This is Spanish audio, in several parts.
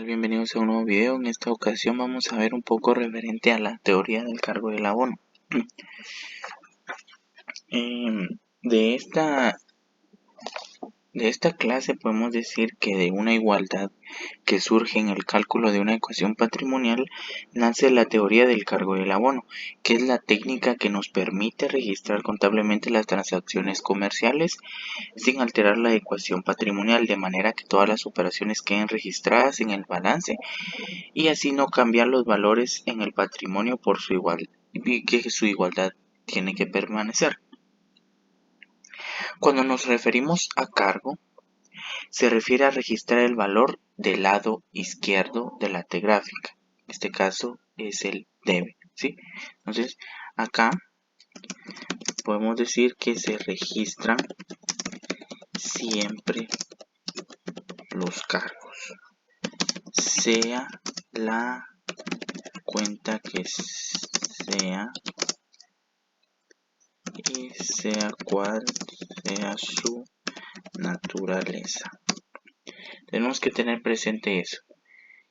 tal? Bienvenidos a un nuevo video. En esta ocasión vamos a ver un poco referente a la teoría del cargo del abono. De esta clase podemos decir que de una igualdad que surge en el cálculo de una ecuación patrimonial nace la teoría del cargo del abono, que es la técnica que nos permite registrar contablemente las transacciones comerciales sin alterar la ecuación patrimonial, de manera que todas las operaciones queden registradas en el balance y así no cambiar los valores en el patrimonio por su igualdad, y que su igualdad tiene que permanecer. Cuando nos referimos a cargo, se refiere a registrar el valor del lado izquierdo de la T gráfica. En este caso es el debe, ¿sí? Entonces, acá podemos decir que se registran siempre los cargos, sea la cuenta que sea y sea cual sea su naturaleza. Tenemos que tener presente eso.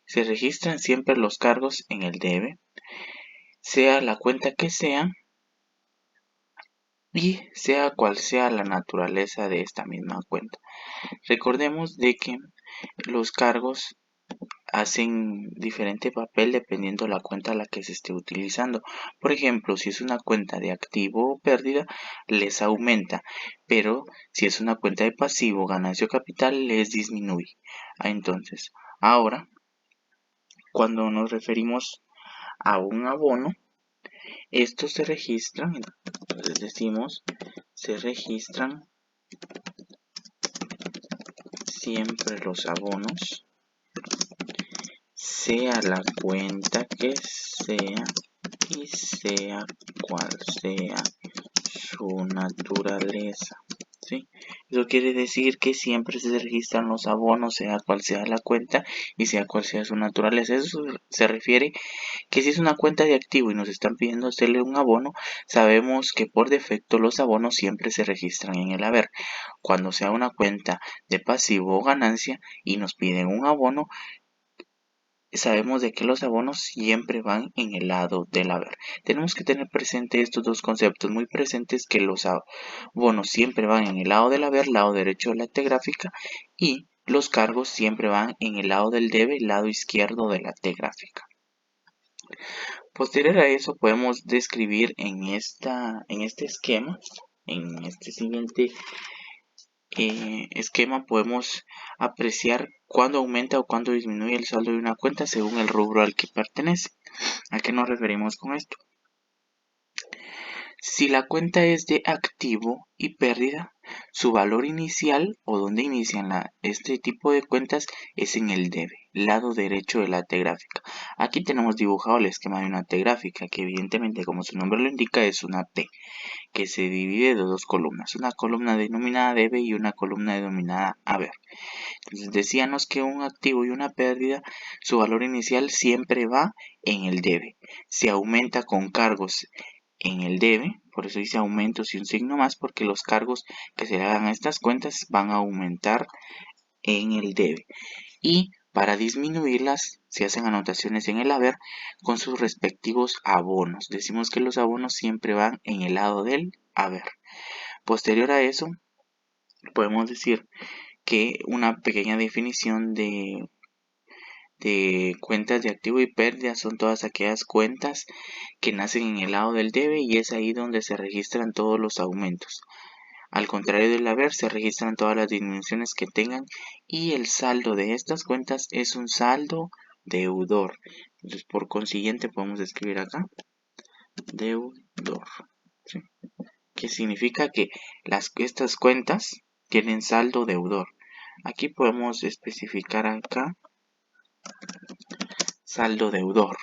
Se registran siempre los cargos en el debe, sea la cuenta que sea y sea cual sea la naturaleza de esta misma cuenta. Recordemos de que los cargos hacen diferente papel dependiendo la cuenta a la que se esté utilizando. Por ejemplo, si es una cuenta de activo o pérdida, les aumenta, pero si es una cuenta de pasivo, ganancia o capital, les disminuye. Entonces, ahora, cuando nos referimos a un abono, estos se registran, entonces decimos, se registran siempre los abonos, sea la cuenta que sea y sea cual sea su naturaleza, ¿sí? Eso quiere decir que siempre se registran los abonos, sea cual sea la cuenta y sea cual sea su naturaleza. Eso se refiere que si es una cuenta de activo y nos están pidiendo hacerle un abono, sabemos que por defecto los abonos siempre se registran en el haber. Cuando sea una cuenta de pasivo o ganancia y nos piden un abono, sabemos de que los abonos siempre van en el lado del haber. Tenemos que tener presente estos dos conceptos muy presentes, que los abonos siempre van en el lado del haber, lado derecho de la T gráfica, y los cargos siempre van en el lado del debe, lado izquierdo de la T gráfica. Posterior a eso podemos describir en este esquema, en este siguiente esquema podemos apreciar cuándo aumenta o cuándo disminuye el saldo de una cuenta según el rubro al que pertenece. ¿A qué nos referimos con esto? Si la cuenta es de activo y pérdida, su valor inicial o donde inician este tipo de cuentas es en el debe, lado derecho de la T gráfica. Aquí tenemos dibujado el esquema de una T gráfica, que evidentemente, como su nombre lo indica, es una T que se divide de dos columnas, una columna denominada debe y una columna denominada haber. Entonces decíamos que un activo y una pérdida, su valor inicial siempre va en el debe. Se aumenta con cargos en el debe, por eso dice aumentos y un signo más, porque los cargos que se le hagan a estas cuentas van a aumentar en el debe. Y para disminuirlas se hacen anotaciones en el haber con sus respectivos abonos. Decimos que los abonos siempre van en el lado del haber. Posterior a eso, podemos decir que una pequeña definición de cuentas de activo y pérdida son todas aquellas cuentas que nacen en el lado del debe y es ahí donde se registran todos los aumentos. Al contrario del haber, se registran todas las disminuciones que tengan y el saldo de estas cuentas es un saldo deudor. Entonces, por consiguiente, podemos escribir acá deudor, ¿sí? Que significa que estas cuentas tienen saldo deudor. Aquí podemos especificar acá saldo deudor.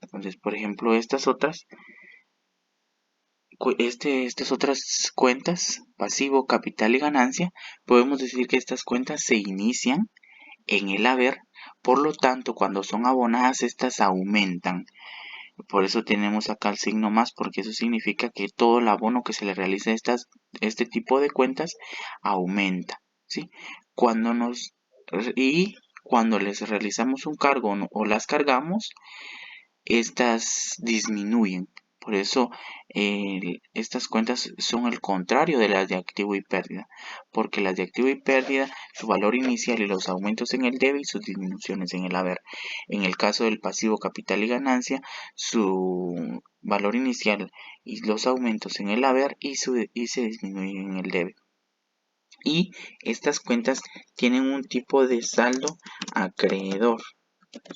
Entonces, por ejemplo, estas otras cuentas, pasivo, capital y ganancia, podemos decir que estas cuentas se inician en el haber, por lo tanto, cuando son abonadas, estas aumentan. Por eso tenemos acá el signo más, porque eso significa que todo el abono que se le realiza a este tipo de cuentas aumenta, ¿sí? Y cuando les realizamos un cargo o las cargamos, estas disminuyen. Por eso estas cuentas son el contrario de las de activo y pérdida, porque las de activo y pérdida, su valor inicial y los aumentos en el debe y sus disminuciones en el haber. En el caso del pasivo, capital y ganancia, su valor inicial y los aumentos en el haber y se disminuyen en el debe. Y estas cuentas tienen un tipo de saldo acreedor.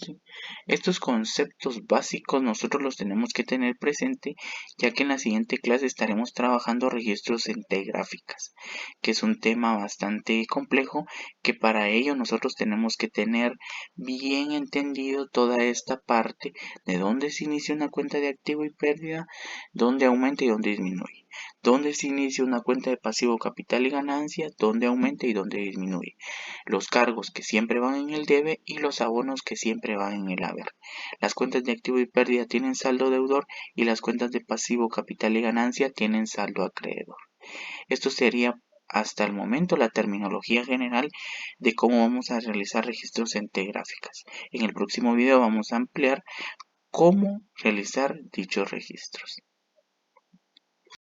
¿Sí? Estos conceptos básicos nosotros los tenemos que tener presente, ya que en la siguiente clase estaremos trabajando registros ente gráficas, que es un tema bastante complejo, que para ello nosotros tenemos que tener bien entendido toda esta parte de dónde se inicia una cuenta de activo y pérdida, dónde aumenta y dónde disminuye, dónde se inicia una cuenta de pasivo, capital y ganancia, dónde aumenta y dónde disminuye, los cargos que siempre van en el debe y los abonos que siempre van en el haber. Las cuentas de activo y pérdida tienen saldo deudor y las cuentas de pasivo, capital y ganancia tienen saldo acreedor. Esto sería hasta el momento la terminología general de cómo vamos a realizar registros ente gráficas. En el próximo video vamos a ampliar cómo realizar dichos registros.